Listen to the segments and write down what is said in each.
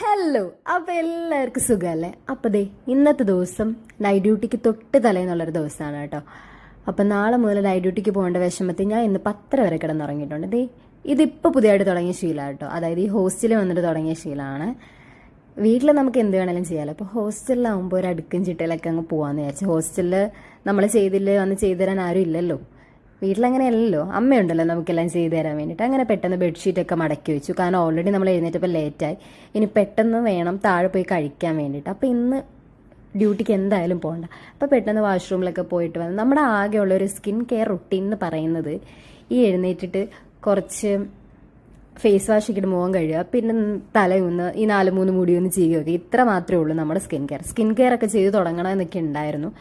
Hello, അപ്പോൾ എല്ലാവർക്കും സുഖമല്ലേ? അപ്പോൾ ദേ ഇന്നത്തെ ദിവസം നൈറ്റ് ഡ്യൂട്ടിക്ക് തൊട്ട് തലേന്നുള്ളൊരു ദിവസമാണ് കേട്ടോ. അപ്പം നാളെ മുതൽ നൈറ്റ് ഡ്യൂട്ടിക്ക് പോകേണ്ട വിഷമത്തിൽ ഞാൻ ഇന്ന് 10 വരെ കിടന്നുറങ്ങിയിട്ടുണ്ട്. ഇതിപ്പോൾ പുതിയതായിട്ട് തുടങ്ങിയ ശീലമാണ് കേട്ടോ. അതായത് ഈ ഹോസ്റ്റലിൽ വന്നിട്ട് തുടങ്ങിയ ശീലമാണ്. വീട്ടിൽ നമുക്ക് എന്ത് വേണമെങ്കിലും ചെയ്യാമല്ലോ. അപ്പോൾ ഹോസ്റ്റലിലാവുമ്പോൾ ഒരു അടുക്കും ചിട്ടയിലൊക്കെ അങ്ങ് പോകാമെന്ന് വിചാരിച്ചു. ഹോസ്റ്റലിൽ നമ്മൾ ചെയ്തില്ലേ വന്ന് ചെയ്തു തരാൻ ആരും ഇല്ലല്ലോ. വീട്ടിലങ്ങനെയല്ലല്ലോ, അമ്മയുണ്ടല്ലോ നമുക്കെല്ലാം ചെയ്തു തരാൻ വേണ്ടിയിട്ട്. അങ്ങനെ പെട്ടെന്ന് ബെഡ്ഷീറ്റൊക്കെ മടക്കി വെച്ചു. കാരണം ഓൾറെഡി നമ്മൾ എഴുന്നേറ്റപ്പോൾ ലേറ്റായി. ഇനി പെട്ടെന്ന് വേണം താഴെ പോയി കഴിക്കാൻ വേണ്ടിയിട്ട്. അപ്പോൾ ഇന്ന് ഡ്യൂട്ടിക്ക് എന്തായാലും പോകണ്ട. അപ്പോൾ പെട്ടെന്ന് വാഷ്റൂമിലൊക്കെ പോയിട്ട് വന്ന് നമ്മുടെ ആകെയുള്ളൊരു സ്കിൻ കെയർ റുട്ടീൻ എന്ന് പറയുന്നത് ഈ എഴുന്നേറ്റിട്ട് കുറച്ച് ഫേസ് വാഷ് ഇട്ടിട്ട് മുഖം കഴുകുക, പിന്നെ തലയൊന്ന് ഈ 4-3 മുടിയൊന്ന് ചെയ്യുകയൊക്കെ. ഇത്ര മാത്രമേ ഉള്ളൂ നമ്മുടെ സ്കിൻ കെയർ ഒക്കെ ചെയ്ത് തുടങ്ങണമെന്നൊക്കെ ഉണ്ടായിരുന്നു.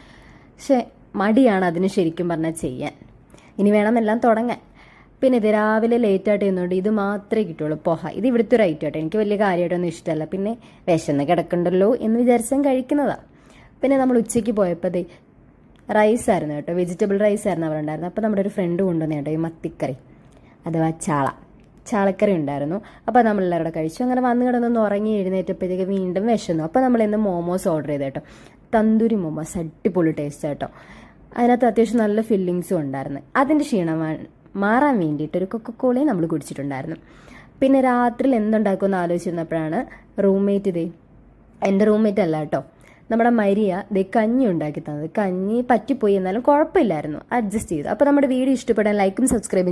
പക്ഷേ മടിയാണ് അതിന് ശരിക്കും പറഞ്ഞാൽ ചെയ്യാൻ. ഇനി വേണം എല്ലാം തുടങ്ങാൻ. പിന്നെ ഇത് രാവിലെ ലേറ്റായിട്ട് ചെയ്യുന്നുണ്ട്. ഇത് മാത്രമേ കിട്ടുള്ളൂ പൊഹ. ഇത് ഇവിടുത്തെ ഒരു ഐറ്റം ആയിട്ട് എനിക്ക് വലിയ കാര്യമായിട്ടൊന്നും ഇഷ്ടമല്ല. പിന്നെ വിശന്ന് കിടക്കണ്ടല്ലോ എന്ന് വിചാരിച്ചാൽ കഴിക്കുന്നതാണ്. പിന്നെ നമ്മൾ ഉച്ചയ്ക്ക് പോയപ്പോൾ റൈസ് ആയിരുന്നു കേട്ടോ, വെജിറ്റബിൾ റൈസ് ആയിരുന്നു അവിടെ ഉണ്ടായിരുന്നത്. അപ്പോൾ നമ്മുടെ ഒരു ഫ്രണ്ട് കൊണ്ടുവന്നു കേട്ടോ ഈ മത്തിക്കറി അഥവാ ചാളക്കറി ഉണ്ടായിരുന്നു. അപ്പോൾ നമ്മളെല്ലാവരും കൂടെ കഴിച്ചു. അങ്ങനെ വന്ന് കിടന്നൊന്ന് ഉറങ്ങി എഴുന്നേറ്റപ്പോഴത്തേക്ക് വീണ്ടും വിശന്നു. അപ്പോൾ നമ്മൾ ഇന്ന് മോമോസ് ഓർഡർ ചെയ്ത് കേട്ടോ. തന്തൂരി മോമോസ് അടിപൊളി ടേസ്റ്റ് കേട്ടോ. അതിനകത്ത് അത്യാവശ്യം നല്ല ഫില്ലിങ്സും ഉണ്ടായിരുന്നു. അതിൻ്റെ ക്ഷീണം മാറാൻ വേണ്ടിയിട്ട് ഒരു കൊക്കക്കോളയും നമ്മൾ കുടിച്ചിട്ടുണ്ടായിരുന്നു. പിന്നെ രാത്രിയിൽ എന്തുണ്ടാക്കുമെന്ന് ആലോചിച്ചിരുന്നപ്പോഴാണ് റൂംമേറ്റ് എൻ്റെ റൂംമേറ്റ് അല്ല കേട്ടോ, നമ്മുടെ മരിയ കഞ്ഞി ഉണ്ടാക്കി തന്നത്. കഞ്ഞി പറ്റിപ്പോയി, എന്നാലും കുഴപ്പമില്ലായിരുന്നു, അഡ്ജസ്റ്റ് ചെയ്തു. അപ്പോൾ നമ്മുടെ വീഡിയോ ഇഷ്ടപ്പെടാൻ ലൈക്കും സബ്സ്ക്രൈബും